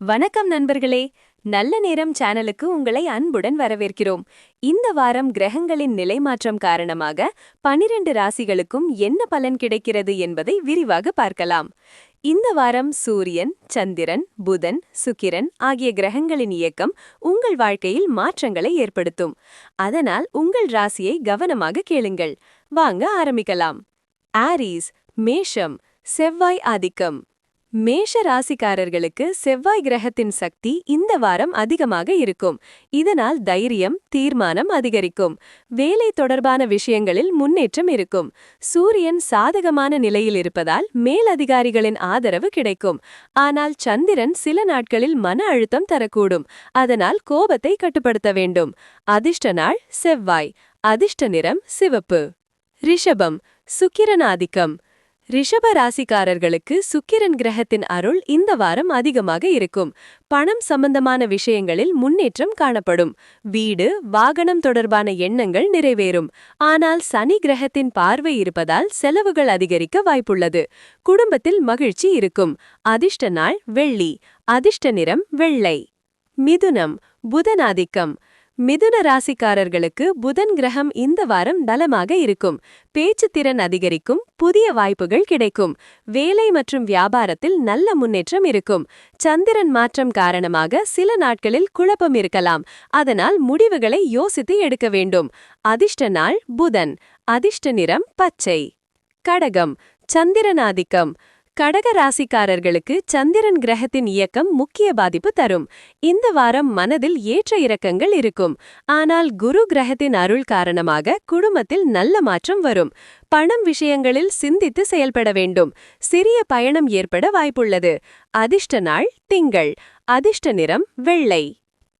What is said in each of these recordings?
வணக்கம் நண்பர்களே. நல்ல நேரம் சேனலுக்கு உங்களை அன்புடன் வரவேற்கிறோம். இந்த வாரம் கிரகங்களின் நிலைமாற்றம் காரணமாக 12 ராசிகளுக்கும் என்ன பலன் கிடைக்கிறது என்பதை விரிவாக பார்க்கலாம். இந்த வாரம் சூரியன், சந்திரன், புதன், சுக்கிரன் ஆகிய கிரகங்களின் இயக்கம் உங்கள் வாழ்க்கையில் மாற்றங்களை ஏற்படுத்தும். அதனால் உங்கள் ராசியை கவனமாக கேளுங்கள். வாங்க ஆரம்பிக்கலாம். ஆரீஸ், மேஷம், செவ்வாய் ஆதிக்கம். மேஷ ராசிக்காரர்களுக்கு செவ்வாய் கிரகத்தின் சக்தி இந்த வாரம் அதிகமாக இருக்கும். இதனால் தைரியம், தீர்மானம் அதிகரிக்கும். வேலை தொடர்பான விஷயங்களில் முன்னேற்றம் இருக்கும். சூரியன் சாதகமான நிலையில் இருப்பதால் மேலதிகாரிகளின் ஆதரவு கிடைக்கும். ஆனால் சந்திரன் சில நாட்களில் மன அழுத்தம் தரக்கூடும். அதனால் கோபத்தை கட்டுப்படுத்த வேண்டும். அதிர்ஷ்ட நாள் செவ்வாய். அதிர்ஷ்ட நிறம் சிவப்பு. ரிஷபம், சுக்கிரன் ஆதிக்கம். ரிஷப ராசிக்காரர்களுக்கு சுக்கிரன் கிரகத்தின் அருள் இந்த வாரம் அதிகமாக இருக்கும். பணம் சம்பந்தமான விஷயங்களில் முன்னேற்றம் காணப்படும். வீடு, வாகனம் தொடர்பான எண்ணங்கள் நிறைவேறும். ஆனால் சனி கிரகத்தின் பார்வை இருப்பதால் செலவுகள் அதிகரிக்க வாய்ப்புள்ளது. குடும்பத்தில் மகிழ்ச்சி இருக்கும். அதிர்ஷ்ட நாள் வெள்ளி. அதிர்ஷ்ட நிறம் வெள்ளை. மிதுனம், புதன் ஆதிக்கம். மிதுன ராசிக்காரர்களுக்கு புதன் கிரகம் இந்த வாரம் பலமாக இருக்கும். பேச்சு திறன் அதிகரிக்கும். புதிய வாய்ப்புகள் கிடைக்கும். வேலை மற்றும் வியாபாரத்தில் நல்ல முன்னேற்றம் இருக்கும். சந்திரன் மாற்றம் காரணமாக சில நாட்களில் குழப்பம் இருக்கலாம். அதனால் முடிவுகளை யோசித்து எடுக்க வேண்டும். அதிர்ஷ்ட நாள் புதன். அதிர்ஷ்ட நிறம் பச்சை. கடகம், சந்திரன் ஆதிக்கம். கடக ராசிக்காரர்களுக்கு சந்திரன் கிரகத்தின் இயக்கம் முக்கிய பாதிப்பு தரும். இந்த வாரம் மனதில் ஏற்ற இறக்கங்கள் இருக்கும். ஆனால் குரு கிரகத்தின் அருள் காரணமாக குடும்பத்தில் நல்ல மாற்றம் வரும். பணம் விஷயங்களில் சிந்தித்து செயல்பட வேண்டும். சிறிய பயணம் ஏற்பட வாய்ப்புள்ளது. அதிர்ஷ்ட நாள் திங்கள். அதிர்ஷ்ட நிறம் வெள்ளை.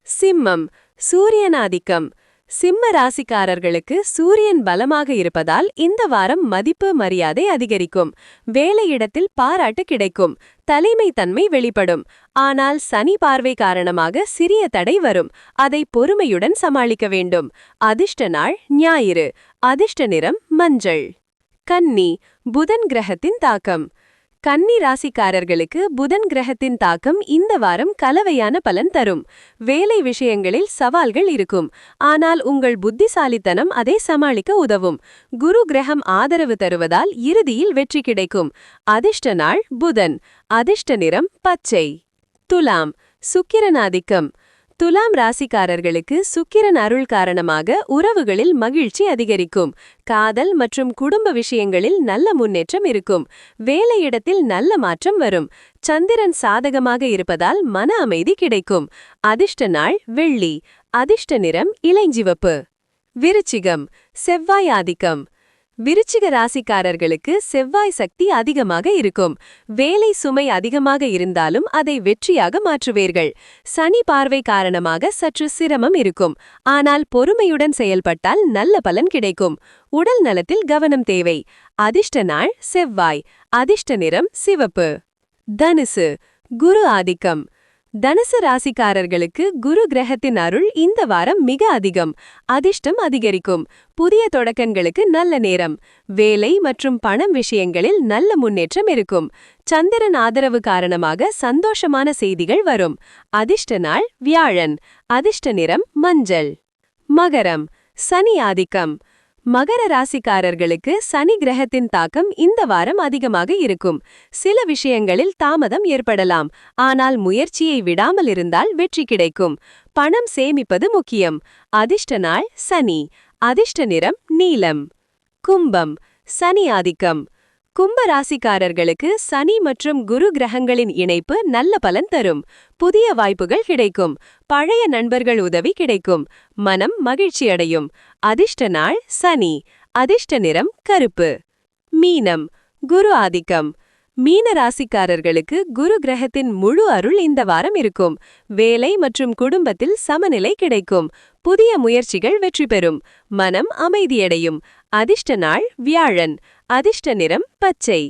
சிம்மம், சூரியன் ஆதிக்கம். சிம்ம ராசிக்காரர்களுக்கு சூரியன் பலமாக இருப்பதால் இந்த வாரம் மதிப்பு மரியாதை அதிகரிக்கும். வேலையிடத்தில் பாராட்டு கிடைக்கும். தலைமைத்தன்மை வெளிப்படும். ஆனால் சனி பார்வை காரணமாக சிறிய தடை வரும். அதை பொறுமையுடன் சமாளிக்க வேண்டும். அதிர்ஷ்ட நாள் ஞாயிறு. அதிர்ஷ்ட நிறம் மஞ்சள். கன்னி, புதன் கிரகத்தின் தாக்கம். கன்னி ராசிக்காரர்களுக்கு புதன் கிரகத்தின் தாக்கம் இந்த வாரம் கலவையான பலன் தரும். வேலை விஷயங்களில் சவால்கள் இருக்கும். ஆனால் உங்கள் புத்திசாலித்தனம் அதை சமாளிக்க உதவும். குரு கிரகம் ஆதரவு தருவதால் இறுதியில் வெற்றி கிடைக்கும். அதிர்ஷ்ட நாள் புதன். அதிர்ஷ்ட நிறம் பச்சை. துலாம், சுக்கிரன் ஆதிக்கம். துலாம் ராசிக்காரர்களுக்கு சுக்கிரன் அருள் காரணமாக உறவுகளில் மகிழ்ச்சி அதிகரிக்கும். காதல் மற்றும் குடும்ப விஷயங்களில் நல்ல முன்னேற்றம் இருக்கும். வேலையிடத்தில் நல்ல மாற்றம் வரும். சந்திரன் சாதகமாக இருப்பதால் மன அமைதி கிடைக்கும். அதிர்ஷ்ட நாள் வெள்ளி. அதிர்ஷ்ட நிறம் இளஞ்சிவப்பு. விருச்சிகம், செவ்வாய் ஆதிக்கம். விருச்சிக ராசிக்காரர்களுக்கு செவ்வாய் சக்தி அதிகமாக இருக்கும். வேலை சுமை அதிகமாக இருந்தாலும் அதை வெற்றியாக மாற்றுவீர்கள். சனி பார்வை காரணமாக சற்று சிரமம் இருக்கும். ஆனால் பொறுமையுடன் செயல்பட்டால் நல்ல பலன் கிடைக்கும். உடல் நலத்தில் கவனம் தேவை. அதிர்ஷ்ட நாள் செவ்வாய். அதிர்ஷ்ட நிறம் சிவப்பு. தனுசு, குரு ஆதிக்கம். தனுசு ராசிக்காரர்களுக்கு குரு கிரகத்தின் அருள் இந்த வாரம் மிக அதிகம். அதிர்ஷ்டம் அதிகரிக்கும். புதிய தொடக்கங்களுக்கு நல்ல நேரம். வேலை மற்றும் பணம் விஷயங்களில் நல்ல முன்னேற்றம் இருக்கும். சந்திரன் ஆதரவு காரணமாக சந்தோஷமான செய்திகள் வரும். அதிர்ஷ்ட நாள் வியாழன். அதிர்ஷ்ட நிறம் மஞ்சள். மகரம், சனி ஆதிக்கம். மகர ராசிக்காரர்களுக்கு சனி கிரகத்தின் தாக்கம் இந்த வாரம் அதிகமாக இருக்கும். சில விஷயங்களில் தாமதம் ஏற்படலாம். ஆனால் முயற்சியை விடாமல் இருந்தால் வெற்றி கிடைக்கும். பணம் சேமிப்பது முக்கியம். அதிர்ஷ்ட நாள் சனி. அதிர்ஷ்ட நிறம் நீலம். கும்பம், சனி ஆதிக்கம். கும்ப ராசிக்காரர்களுக்கு சனி மற்றும் குரு கிரகங்களின் இணைப்பு நல்ல பலன் தரும். புதிய வாய்ப்புகள் கிடைக்கும். பழைய நண்பர்கள் உதவி கிடைக்கும். மனம் மகிழ்ச்சியடையும். அதிர்ஷ்ட நாள் சனி. அதிர்ஷ்ட நிறம் கருப்பு. மீனம், குரு ஆதிக்கம். மீன ராசிக்காரர்களுக்கு குரு கிரகத்தின் முழு அருள் இந்த வாரம் இருக்கும். வேலை மற்றும் குடும்பத்தில் சமநிலை கிடைக்கும். புதிய முயற்சிகள் வெற்றி பெறும். மனம் அமைதியடையும். அதிர்ஷ்ட நாள் வியாழன். அதிர்ஷ்ட நிறம் பச்சை.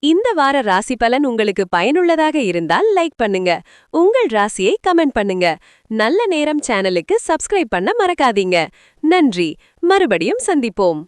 இந்த வார ராசி பலன் உங்களுக்கு பயனுள்ளதாக இருந்தால் லைக் பண்ணுங்க. உங்கள் ராசியை கமெண்ட் பண்ணுங்க. நல்ல நேரம் சேனலுக்கு சப்ஸ்கிரைப் பண்ண மறக்காதீங்க. நன்றி. மறுபடியும் சந்திப்போம்.